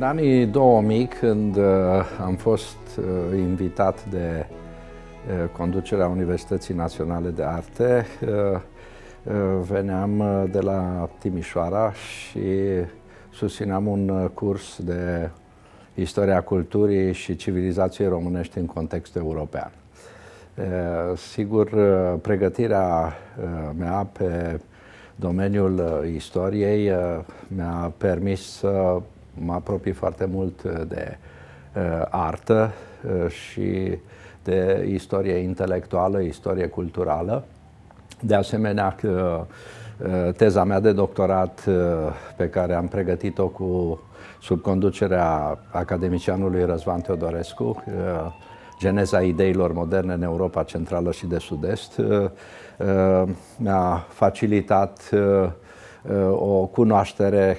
anii 2000, când am fost invitat de conducerea Universității Naționale de Arte, veneam de la Timișoara și susțineam un curs de istoria culturii și civilizației românești în context european. Sigur, pregătirea mea pe domeniul istoriei mi-a permis să mă apropii foarte mult de artă și de istorie intelectuală, istorie culturală. De asemenea, teza mea de doctorat pe care am pregătit-o sub conducerea academicianului Răzvan Teodorescu, Geneza ideilor moderne în Europa Centrală și de Sud-Est, mi-a facilitat o cunoaștere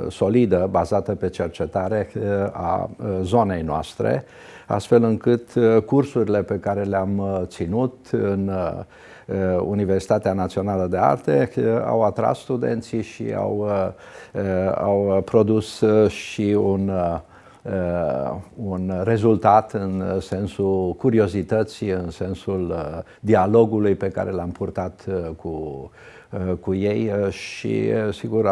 solidă, bazată pe cercetare a zonei noastre, astfel încât cursurile pe care le-am ținut în Universitatea Națională de Arte au atras studenții și au produs și un rezultat în sensul curiozității, în sensul dialogului pe care l-am purtat cu ei și, sigur,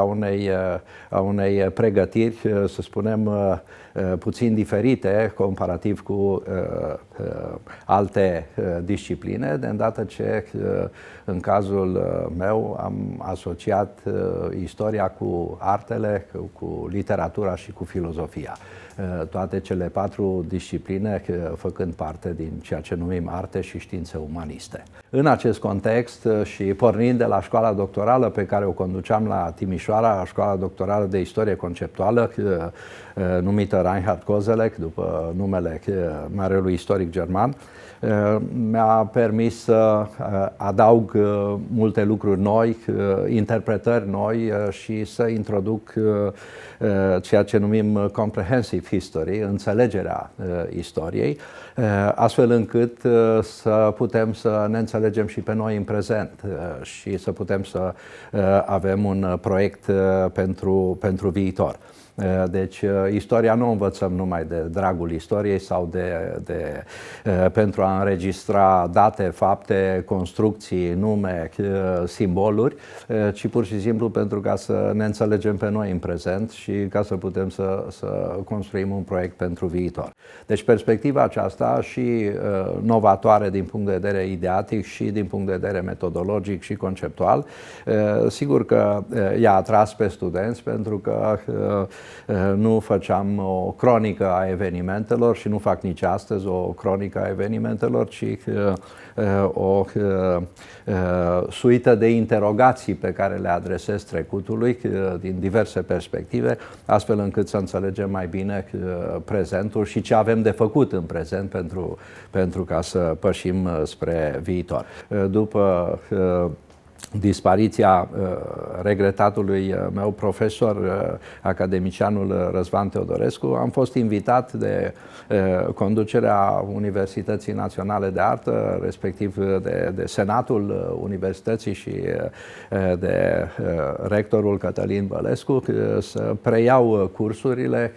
a unei pregătiri, să spunem, puțin diferite comparativ cu alte discipline, de îndată ce, în cazul meu, am asociat istoria cu artele, cu literatura și cu filozofia. Toate cele patru discipline făcând parte din ceea ce numim arte și științe umaniste. În acest context și pornind de la școala doctorală pe care o conduceam la Timișoara, școala doctorală de istorie conceptuală, numită Reinhard Koselleck, după numele marelui istoric german, mi-a permis să adaug multe lucruri noi, interpretări noi și să introduc ceea ce numim comprehensive history, înțelegerea istoriei, astfel încât să putem să ne înțelegem și pe noi în prezent și să putem să avem un proiect pentru viitor. Deci, istoria nu o învățăm numai de dragul istoriei sau pentru a înregistra date, fapte, construcții, nume, simboluri, ci pur și simplu pentru ca să ne înțelegem pe noi în prezent și ca să putem să construim un proiect pentru viitor. Deci, perspectiva aceasta și novatoare din punct de vedere ideatic și din punct de vedere metodologic și conceptual, sigur că i-a atras pe studenți pentru că nu făceam o cronică a evenimentelor și nu fac nici astăzi o cronică a evenimentelor, ci o suită de interogații pe care le adresez trecutului din diverse perspective, astfel încât să înțelegem mai bine prezentul și ce avem de făcut în prezent pentru ca să pășim spre viitor. După dispariția regretatului meu profesor, academicianul Răzvan Teodorescu, am fost invitat de conducerea Universității Naționale de Artă, respectiv de Senatul Universității și de rectorul Cătălin Bălescu, să preiau cursurile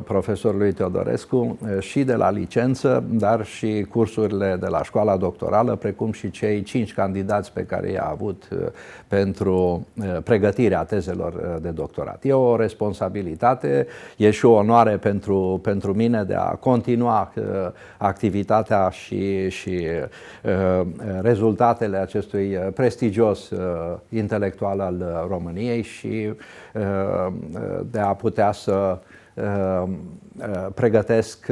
profesorului Teodorescu și de la licență, dar și cursurile de la școala doctorală, precum și cei 5 candidați pe care i-a avut pentru pregătirea tezelor de doctorat. E o responsabilitate, e și o onoare pentru mine de a continua activitatea și rezultatele acestui prestigios intelectual al României și de a putea să pregătesc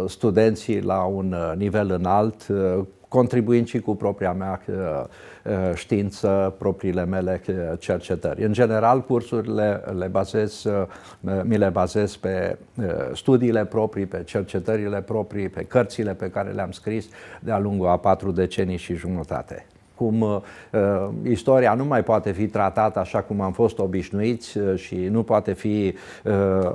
studenții la un nivel înalt, contribuind și cu propria mea știință, propriile mele cercetări. În general, cursurile mi le bazez pe studiile proprii, pe cercetările proprii, pe cărțile pe care le-am scris de-a lungul a 4 decenii și jumătate. cum istoria nu mai poate fi tratată așa cum am fost obișnuiți și nu poate fi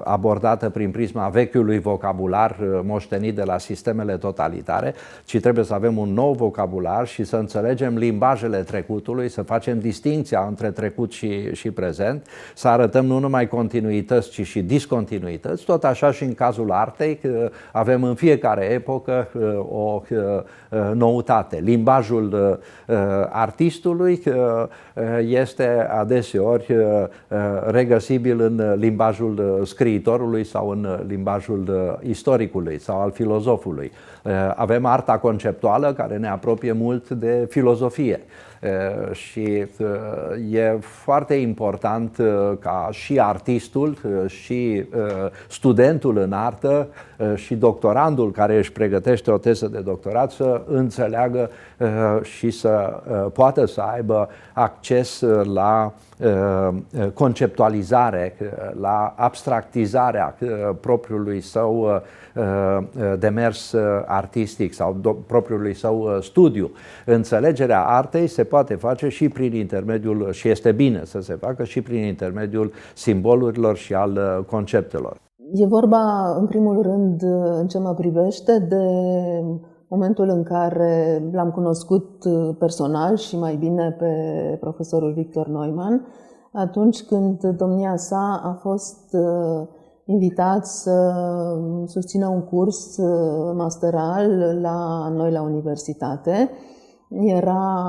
abordată prin prisma vechiului vocabular moștenit de la sistemele totalitare, ci trebuie să avem un nou vocabular și să înțelegem limbajele trecutului, să facem distinția între trecut și prezent, să arătăm nu numai continuități, ci și discontinuități. Tot așa și în cazul artei, avem în fiecare epocă o noutate. Limbajul artistului este adeseori regăsibil în limbajul scriitorului sau în limbajul istoricului sau al filozofului. Avem arta conceptuală care ne apropie mult de filozofie. Și e foarte important ca și artistul, și studentul în artă, și doctorandul care își pregătește o teză de doctorat să înțeleagă și să poată să aibă acces la conceptualizare, la abstractizarea propriului său demers artistic sau propriului său studiu. Înțelegerea artei se poate face și prin intermediul, și este bine să se facă și prin intermediul simbolurilor și al conceptelor. E vorba, în primul rând, în ce mă privește, de momentul în care l-am cunoscut personal și mai bine pe profesorul Victor Neumann, atunci când domnia sa a fost invitat să susțină un curs masteral la noi la universitate. Era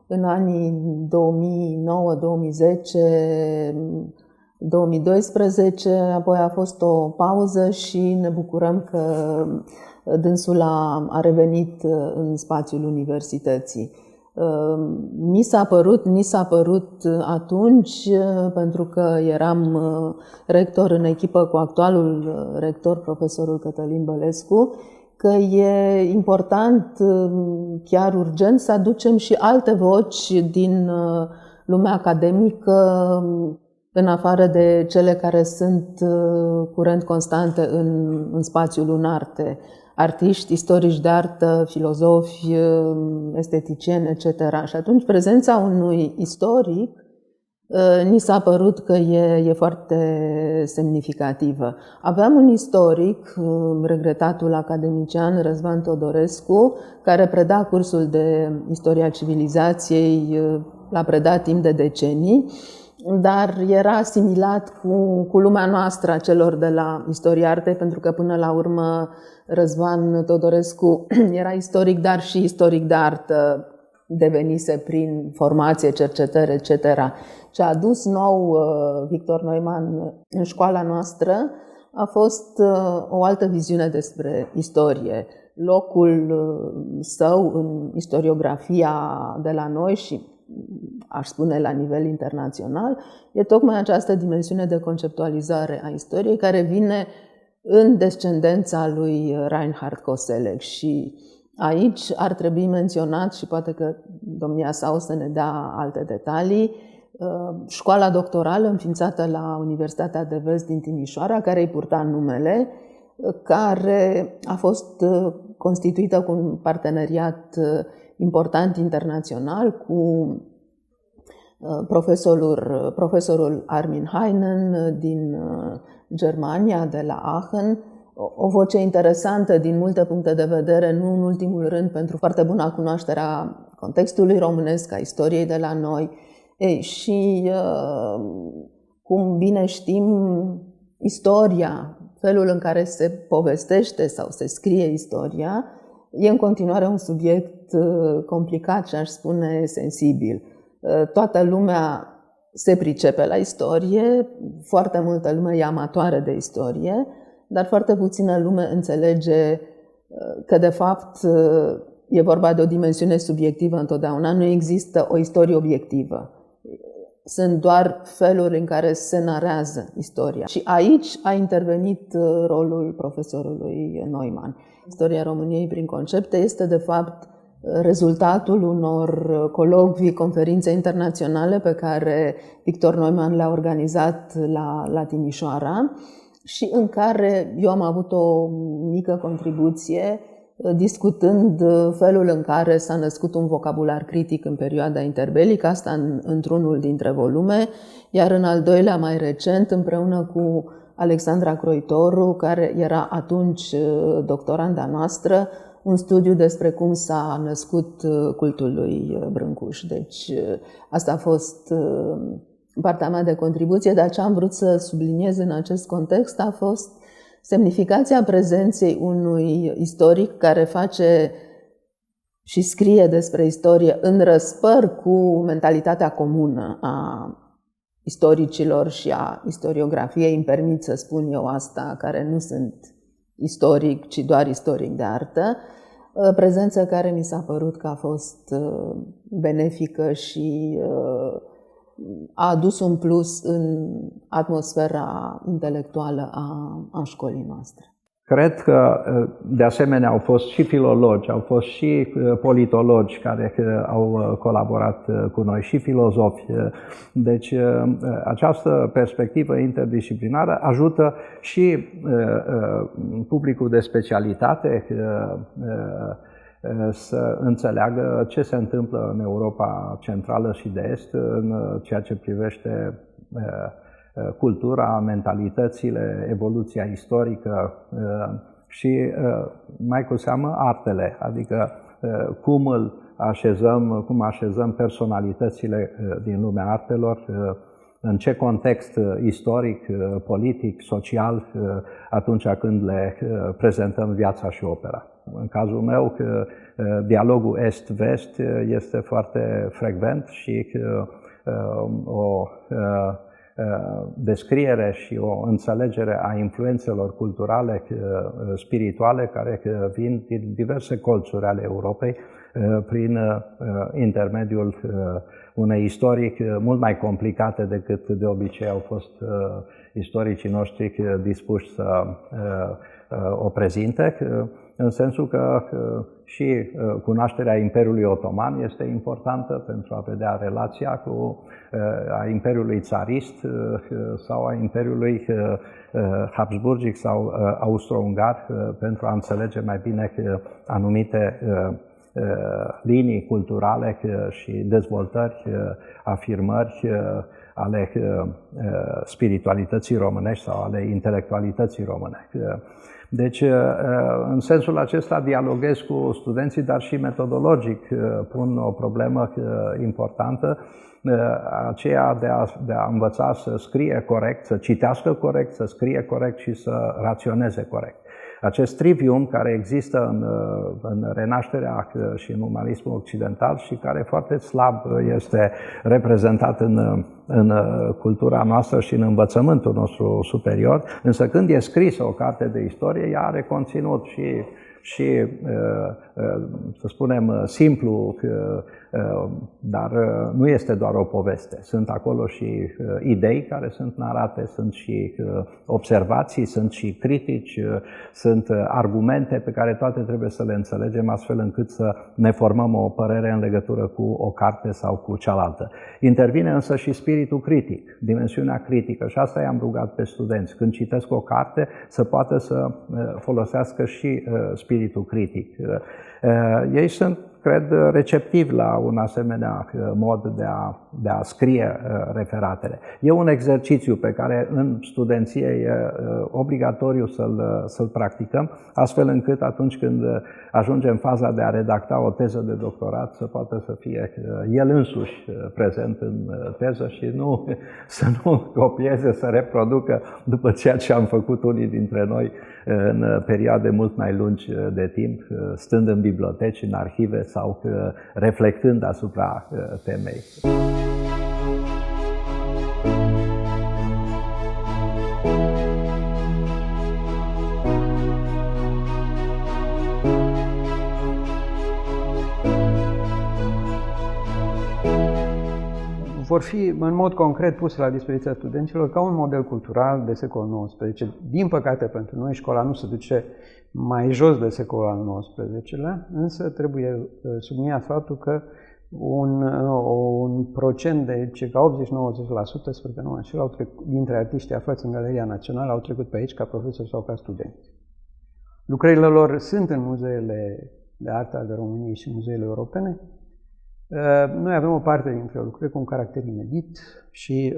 în anii 2009, 2010, 2012, apoi a fost o pauză și ne bucurăm că dânsul a revenit în spațiul universității. Mi s-a părut atunci, pentru că eram rector în echipă cu actualul rector, profesorul Cătălin Bălescu, că e important, chiar urgent, să aducem și alte voci din lumea academică, în afară de cele care sunt curent constante în spațiul în arte. Artiști, istorici de artă, filozofi, esteticieni, etc. Și atunci prezența unui istoric ni s-a părut că e foarte semnificativă. Aveam un istoric, regretatul academician Răzvan Todorescu, care preda cursul de istoria civilizației, l-a predat timp de decenii, dar era asimilat cu lumea noastră a celor de la istoria artei, pentru că până la urmă Răzvan Todorescu era istoric, dar și istoric de artă devenise prin formație, cercetări, etc. Ce a adus nou Victor Neumann în școala noastră a fost o altă viziune despre istorie. Locul său în istoriografia de la noi și, aș spune, la nivel internațional, e tocmai această dimensiune de conceptualizare a istoriei care vine în descendența lui Reinhard Koselleck. Și aici ar trebui menționat, și poate că domnia sa o să ne dea alte detalii, școala doctorală înființată la Universitatea de Vest din Timișoara, care îi purta numele, care a fost constituită cu un parteneriat important internațional cu profesorul Armin Heinen din Germania, de la Aachen, o voce interesantă din multe puncte de vedere, nu în ultimul rând pentru foarte bună cunoașterea contextului românesc, a istoriei de la noi. Și, cum bine știm, istoria, felul în care se povestește sau se scrie istoria, e în continuare un subiect complicat și, aș spune, sensibil. Toată lumea se pricepe la istorie, foarte multă lume e amatoare de istorie, dar foarte puțină lume înțelege că, de fapt, e vorba de o dimensiune subiectivă întotdeauna. Nu există o istorie obiectivă. Sunt doar feluri în care se narează istoria. Și aici a intervenit rolul profesorului Neumann. Istoria României prin concepte este, de fapt, rezultatul unor colocvii, conferințe internaționale pe care Victor Neumann le-a organizat la Timișoara și în care eu am avut o mică contribuție discutând felul în care s-a născut un vocabular critic în perioada interbelică, asta într-unul dintre volume, iar în al doilea, mai recent, împreună cu Alexandra Croitoru, care era atunci doctoranda noastră, un studiu despre cum s-a născut cultul lui Brâncuș. Deci asta a fost partea mea de contribuție, dar ce am vrut să subliniez în acest context a fost semnificația prezenței unui istoric care face și scrie despre istorie în răspăr cu mentalitatea comună a istoricilor și a istoriografiei, îmi permit să spun eu asta, care nu sunt istoric, ci doar istoric de artă, prezență care mi s-a părut că a fost benefică și a adus un plus în atmosfera intelectuală a școlii noastre. Cred că, de asemenea, au fost și filologi, au fost și politologi care au colaborat cu noi, și filozofi. Deci, această perspectivă interdisciplinară ajută și publicul de specialitate să înțeleagă ce se întâmplă în Europa Centrală și de Est în ceea ce privește cultura, mentalitățile, evoluția istorică și, mai cu seamă, artele, adică cum așezăm personalitățile din lumea artelor, în ce context istoric, politic, social, atunci când le prezentăm viața și opera. În cazul meu, dialogul est-vest este foarte frecvent și o descriere și o înțelegere a influențelor culturale, spirituale, care vin din diverse colțuri ale Europei prin intermediul unei istorii mult mai complicate decât de obicei au fost istoricii noștri dispuși să o prezinte, în sensul că și cunoașterea Imperiului Otoman este importantă pentru a vedea relația a Imperiului Țarist sau a Imperiului Habsburgic sau austro-ungar, pentru a înțelege mai bine anumite linii culturale și dezvoltări, afirmări ale spiritualității românești sau ale intelectualității românești. Deci, în sensul acesta, dialoghez cu studenții, dar și metodologic pun o problemă importantă, aceea de a învăța să scrie corect, să citească corect, să scrie corect și să raționeze corect. Acest trivium care există în renașterea și în umanismul occidental și care foarte slab este reprezentat în cultura noastră și în învățământul nostru superior, însă când e scrisă o carte de istorie, ea are conținut și să spunem, simplu, dar nu este doar o poveste. Sunt acolo și idei care sunt narate, sunt și observații, sunt și critici, sunt argumente pe care toate trebuie să le înțelegem astfel încât să ne formăm o părere în legătură cu o carte sau cu cealaltă. Intervine însă și spiritul critic, dimensiunea critică, și asta i-am rugat pe studenți. Când citesc o carte, să poată să folosească și spiritul critic. Ei sunt, cred, receptivi la un asemenea mod de a scrie referatele. E un exercițiu pe care în studenție e obligatoriu să-l practicăm, astfel încât atunci când ajungem în faza de a redacta o teză de doctorat să poată să fie el însuși prezent în teză și să nu copieze, să reproducă după ceea ce am făcut unii dintre noi în perioade mult mai lungi de timp, stând în biblioteci, în arhive sau reflectând asupra temei. Vor fi în mod concret puse la dispoziția studenților ca un model cultural de secolul XIX. Din păcate pentru noi, școala nu se duce mai jos de secolul al XIX-lea, însă trebuie subliniat faptul că un procent de circa 80-90%, sper că nu înșel, dintre artiștii aflați în Galeria Națională au trecut pe aici ca profesori sau ca studenți. Lucrările lor sunt în muzeele de artă ale României și muzeele europene. Noi avem o parte dintre lucrări cu un caracter inedit și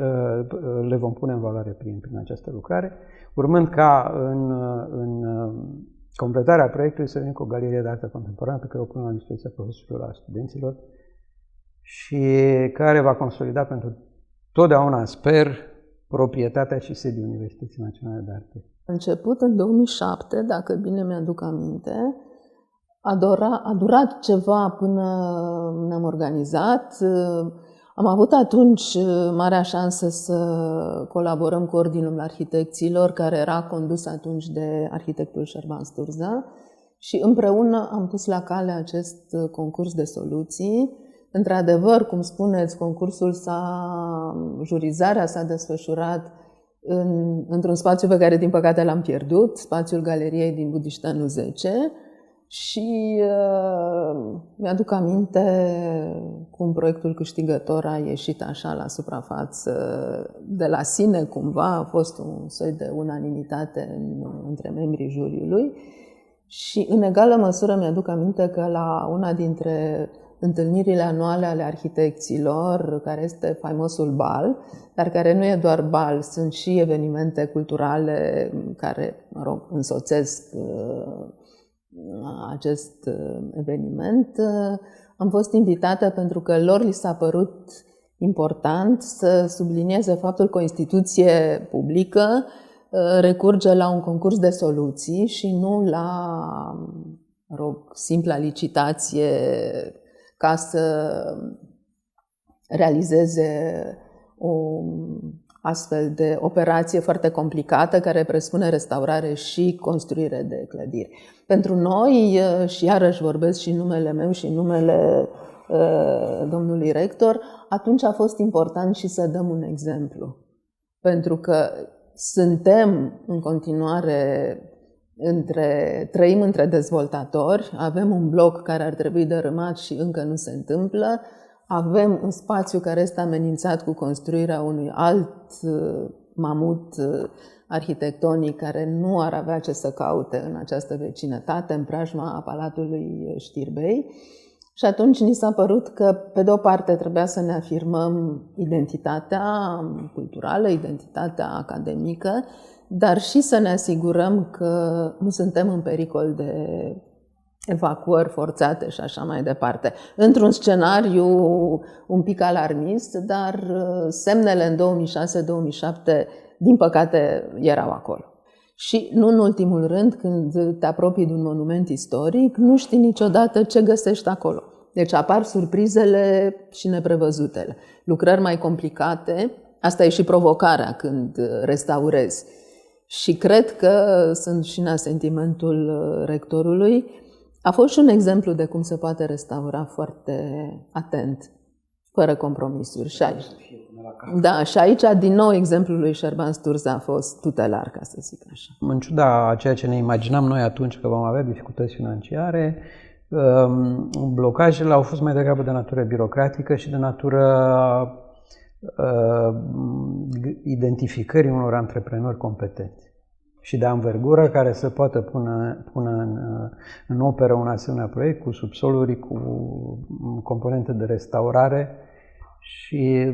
le vom pune în valoare prin această lucrare, urmând ca în completarea proiectului să venim cu o galerie de artă contemporană pe care o punem la dispoziția profesorilor, a studenților și care va consolida pentru totdeauna, sper, proprietatea și sediul Universității Naționale de Arte. A început în 2007, dacă bine mi-aduc aminte. A durat ceva până ne-am organizat. Am avut atunci marea șansă să colaborăm cu Ordinul Arhitecților, care era condus atunci de arhitectul Șerban Sturza, și împreună am pus la cale acest concurs de soluții. Într-adevăr, cum spuneți, jurizarea s-a desfășurat într-un spațiu pe care, din păcate, l-am pierdut, spațiul Galeriei din Budișteanu 10, și mi-aduc aminte cum proiectul câștigător a ieșit așa la suprafață de la sine cumva, a fost un soi de unanimitate între membrii juriului și în egală măsură mi-aduc aminte că la una dintre întâlnirile anuale ale arhitecților, care este faimosul bal, dar care nu e doar bal, sunt și evenimente culturale care, însoțesc acest eveniment, am fost invitată pentru că lor li s-a părut important să sublinieze faptul că o instituție publică recurge la un concurs de soluții și nu la, simpla licitație ca să realizeze o astfel de operație foarte complicată care presupune restaurare și construire de clădiri. Pentru noi, și iarăși vorbesc și numele meu și numele domnului rector, atunci a fost important și să dăm un exemplu. Pentru că suntem în continuare trăim între dezvoltatori, avem un bloc care ar trebui dărâmat și încă nu se întâmplă, avem un spațiu care este amenințat cu construirea unui alt mamut arhitectonic care nu ar avea ce să caute în această vecinătate, în preajma Palatului Știrbei. Și atunci ni s-a părut că, pe de o parte, trebuia să ne afirmăm identitatea culturală, identitatea academică, dar și să ne asigurăm că nu suntem în pericol de evacuări forțate și așa mai departe. Într-un scenariu un pic alarmist, dar semnele în 2006-2007, din păcate, erau acolo. Și nu în ultimul rând, când te apropii de un monument istoric, nu știi niciodată ce găsești acolo. Deci apar surprizele și neprevăzutele. Lucrări mai complicate, asta e și provocarea când restaurezi. Și cred că sunt și în asentimentul rectorului. A fost și un exemplu de cum se poate restaura foarte atent, fără compromisuri. Și aici, din nou, exemplul lui Șerban Sturza a fost tutelar, ca să zic așa. În ciuda a ceea ce ne imaginam noi atunci că vom avea dificultăți financiare, blocajele au fost mai degrabă de natură birocratică și de natură identificării unor antreprenori competenți și de anvergură care să poată pune în operă un asemenea proiect cu subsoluri, cu componente de restaurare și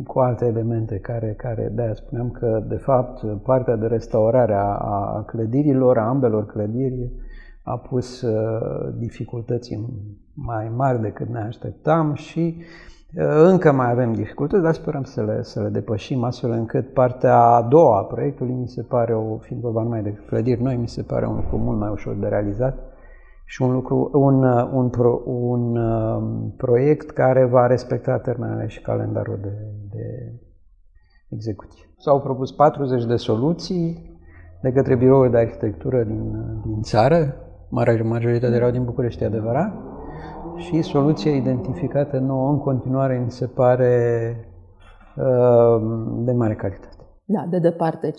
cu alte elemente care de-aia spuneam că, de fapt, partea de restaurare a clădirilor, a ambelor clădiri, a pus dificultăți mai mari decât ne așteptam și încă mai avem dificultăți, dar sperăm să le depășim, astfel încât partea a doua a proiectului mi se pare, fiind vorba numai de clădiri noi, mi se pare un lucru mult mai ușor de realizat și un proiect care va respecta termenele și calendarul de execuție. S-au propus 40 de soluții de către birouri de arhitectură din țară, majoritatea erau din București, adevărat, și soluția identificată nouă în continuare mi se pare de mare calitate. Da, de departe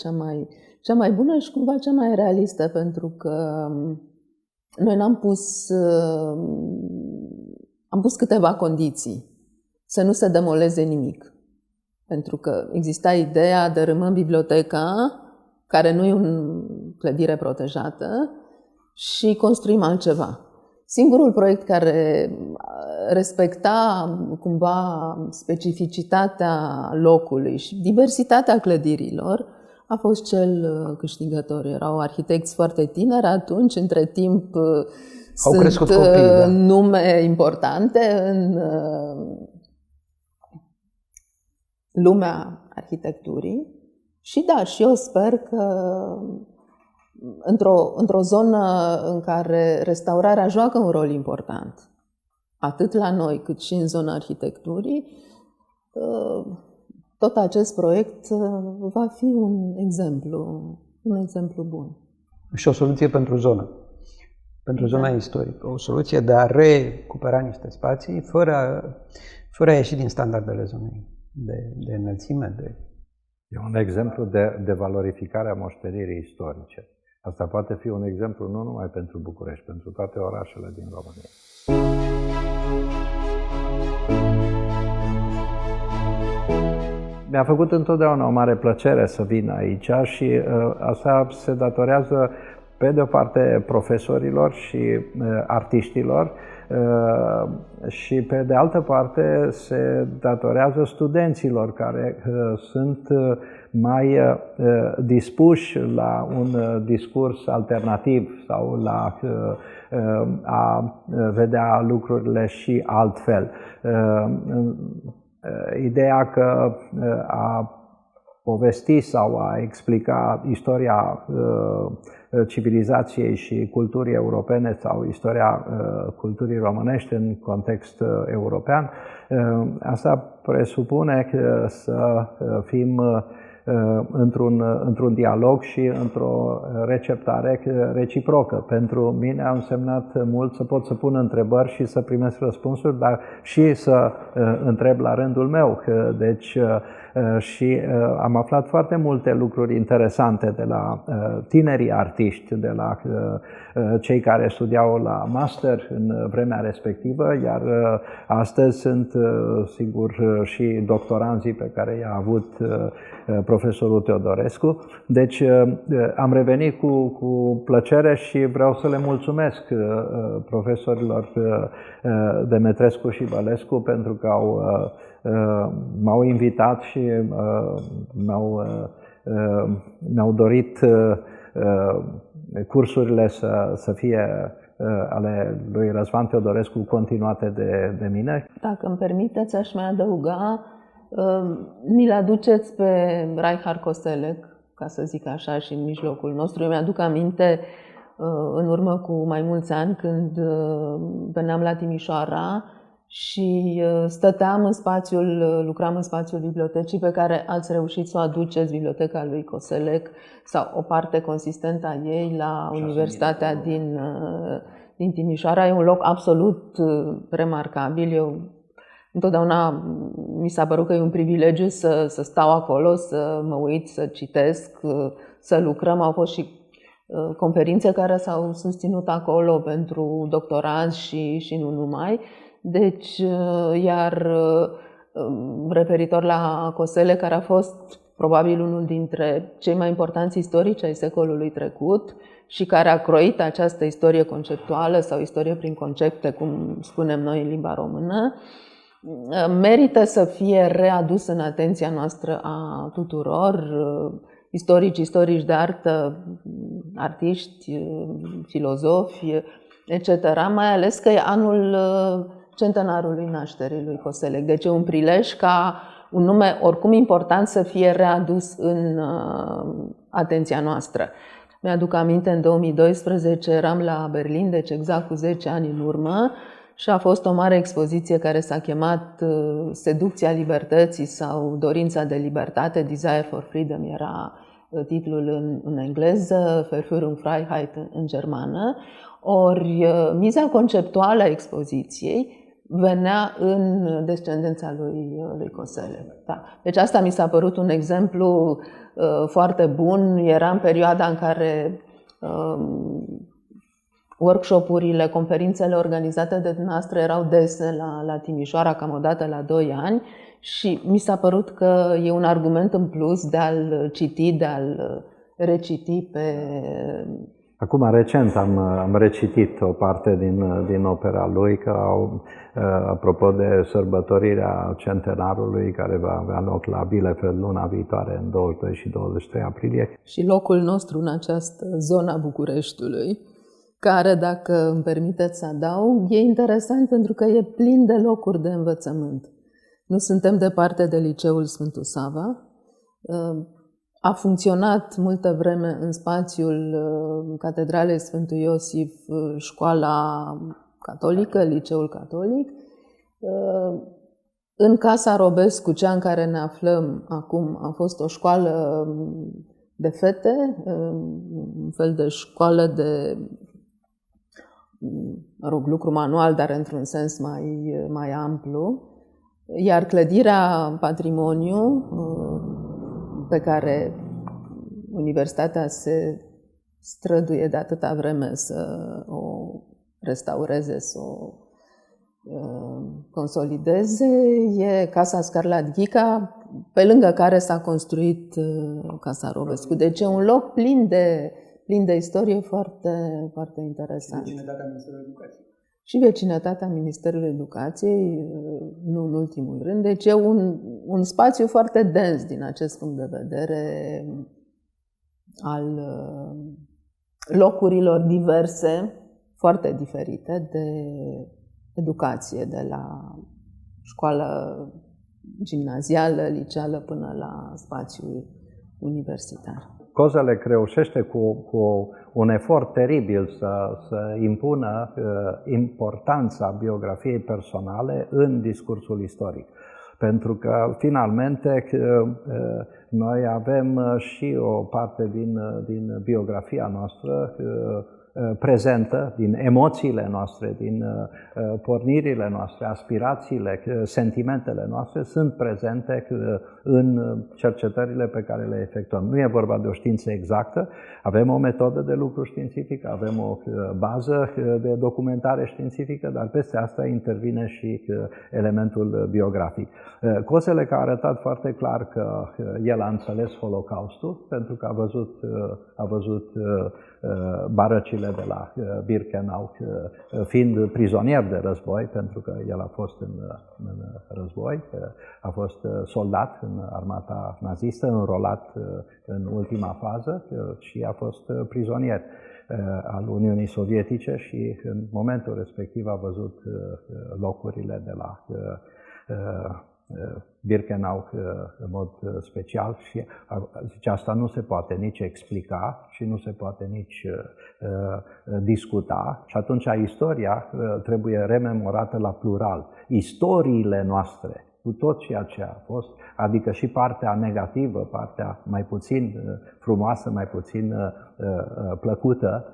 cea mai bună și cumva cea mai realistă, pentru că noi am pus câteva condiții să nu se demoleze nimic. Pentru că exista ideea, dărâmăm biblioteca, care nu e o clădire protejată, și construim altceva. Singurul proiect care respecta cumva specificitatea locului și diversitatea clădirilor a fost cel câștigător. Erau arhitecți foarte tineri atunci, între timp au crescut copii, da. Nume importante în lumea arhitecturii. Și da, și eu sper că într-o zonă în care restaurarea joacă un rol important, atât la noi cât și în zona arhitecturii, tot acest proiect va fi un exemplu bun. Și o soluție pentru zonă, pentru zona istorică. O soluție de a recupera niște spații fără a ieși din standardele zonei de înălțime. E un exemplu de valorificare a moștenirii istorice. Asta poate fi un exemplu nu numai pentru București, pentru toate orașele din România. Mi-a făcut întotdeauna o mare plăcere să vin aici și asta se datorează pe de o parte profesorilor și artiștilor și pe de altă parte se datorează studenților care sunt mai dispuși la un discurs alternativ sau la a vedea lucrurile și altfel. Ideea că a povesti sau a explica istoria civilizației și culturii europene sau istoria culturii românești în context european, asta presupune să fim într-un dialog și într-o receptare reciprocă. Pentru mine a însemnat mult să pot să pun întrebări și să primesc răspunsuri, dar și să întreb la rândul meu. Deci, și am aflat foarte multe lucruri interesante de la tinerii artiști, de la cei care studiau la master în vremea respectivă, iar astăzi sunt, sigur, și doctoranzii pe care i-a avut profesorul Teodorescu. Deci am revenit cu plăcere și vreau să le mulțumesc profesorilor Demetrescu și Bălescu pentru că m-au invitat și mi-au dorit cursurile să fie ale lui Răzvan Teodorescu continuate de mine. Dacă îmi permiteți, aș mai adăuga, ni-l aduceți pe Reinhard Koselleck, ca să zic așa, și în mijlocul nostru. Eu mi-aduc aminte în urmă cu mai mulți ani când veneam la Timișoara și lucram în spațiul bibliotecii pe care ați reușit să o aduceți, biblioteca lui Koselleck, sau o parte consistentă a ei, la Universitatea din Timișoara. E un loc absolut remarcabil. Eu întotdeauna mi s-a părut că e un privilegiu să stau acolo, să mă uit, să citesc, să lucrăm. Au fost și conferințe care s-au susținut acolo pentru doctoranți și nu numai. Deci, iar referitor la Koselleck, care a fost probabil unul dintre cei mai importanți istorici ai secolului trecut și care a croit această istorie conceptuală sau istorie prin concepte, cum spunem noi în limba română, merită să fie readus în atenția noastră a tuturor, istorici de artă, artiști, filozofi, etc., mai ales că e anul centenarului nașterii lui Koselleck. Deci e un prilej ca un nume oricum important să fie readus în atenția noastră. Mi-aduc aminte, în 2012 eram la Berlin, deci exact cu 10 ani în urmă, și a fost o mare expoziție care s-a chemat Seducția libertății sau Dorința de libertate, Desire for Freedom era titlul în engleză, Verführung Freiheit în germană. Ori miza conceptuală a expoziției venea în descendența lui Koselleck. Da. Deci asta mi s-a părut un exemplu foarte bun. Era în perioada în care workshop-urile, conferințele organizate de dumneavoastră erau dese la Timișoara, cam o dată la 2 ani, și mi s-a părut că e un argument în plus de a-l citi, de a-l reciti Acum, recent, am recitit o parte din opera lui, apropo de sărbătorirea centenarului care va avea loc la Bielefeld luna viitoare, în 22 și 23 aprilie. Și locul nostru în această zonă a Bucureștiului, care, dacă îmi permiteți să adaug, e interesant pentru că e plin de locuri de învățământ. Nu suntem departe de Liceul Sfântul Sava. A funcționat multă vreme în spațiul Catedralei Sfântul Iosif școala catolică, Liceul Catolic. În Casa Robescu, cea în care ne aflăm acum, a fost o școală de fete, un fel de școală de, lucru manual, dar într-un sens mai amplu. Iar clădirea patrimoniu, pe care universitatea se străduie de atâta vreme să o restaureze, să o consolideze, e Casa Scarlat Ghica, pe lângă care s-a construit Casa Robescu. Deci e un loc plin de istorie foarte, foarte interesant. Și vecinătatea Ministerului Educației. Și vecinătatea Ministerului Educației, nu în ultimul rând. Deci e un spațiu foarte dens din acest punct de vedere al locurilor diverse, foarte diferite de educație, de la școală gimnazială, liceală, până la spațiul universitar. Kozelek reușește cu un efort teribil să impună importanța biografiei personale în discursul istoric. Pentru că, finalmente, noi avem și o parte din biografia noastră prezentă, din emoțiile noastre, din pornirile noastre, aspirațiile, sentimentele noastre sunt prezente în cercetările pe care le efectuăm. Nu e vorba de o știință exactă, avem o metodă de lucru științifică, avem o bază de documentare științifică, dar peste asta intervine și elementul biografic. Kozelek a arătat foarte clar că el a înțeles Holocaustul, pentru că a văzut barăcile de la Birkenau, fiind prizonier de război, pentru că el a fost în război, a fost soldat în armata nazistă, înrolat în ultima fază și a fost prizonier al Uniunii Sovietice și în momentul respectiv a văzut locurile de la Birkenau în mod special și zice, asta nu se poate nici explica și nu se poate nici discuta și atunci istoria trebuie rememorată la plural. Istoriile noastre, cu tot ceea ce a fost, adică și partea negativă, partea mai puțin frumoasă, mai puțin plăcută,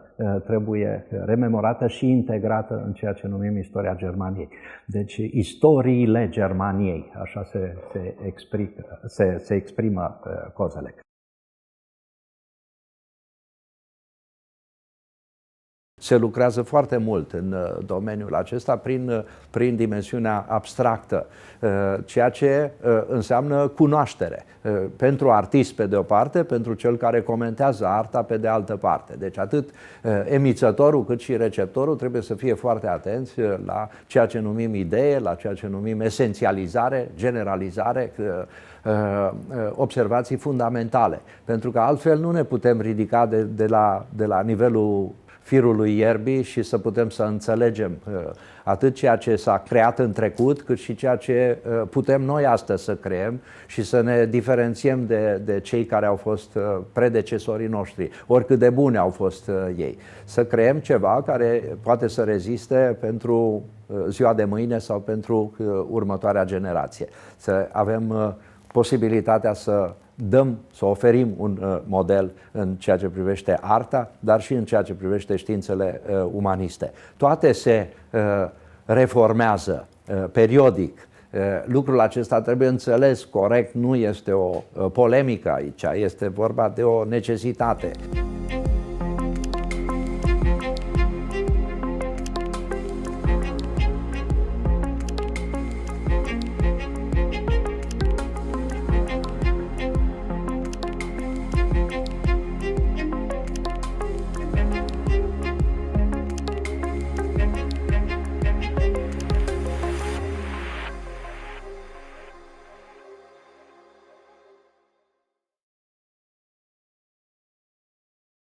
trebuie rememorată și integrată în ceea ce numim istoria Germaniei. Deci, istoriile Germaniei, așa se exprimă Kozelek. Se lucrează foarte mult în domeniul acesta prin dimensiunea abstractă, ceea ce înseamnă cunoaștere. Pentru artist pe de o parte, pentru cel care comentează arta pe de altă parte. Deci atât emițătorul cât și receptorul trebuie să fie foarte atenți la ceea ce numim idee, la ceea ce numim esențializare, generalizare, observații fundamentale. Pentru că altfel nu ne putem ridica de la nivelul firului ierbii și să putem să înțelegem atât ceea ce s-a creat în trecut, cât și ceea ce putem noi astăzi să creăm și să ne diferențiem de cei care au fost predecesorii noștri, oricât de buni au fost ei. Să creăm ceva care poate să reziste pentru ziua de mâine sau pentru următoarea generație. Să avem posibilitatea să oferim un model în ceea ce privește arta, dar și în ceea ce privește științele umaniste. Toate se reformează periodic. Lucrul acesta trebuie înțeles corect, nu este o polemică aici, este vorba de o necesitate.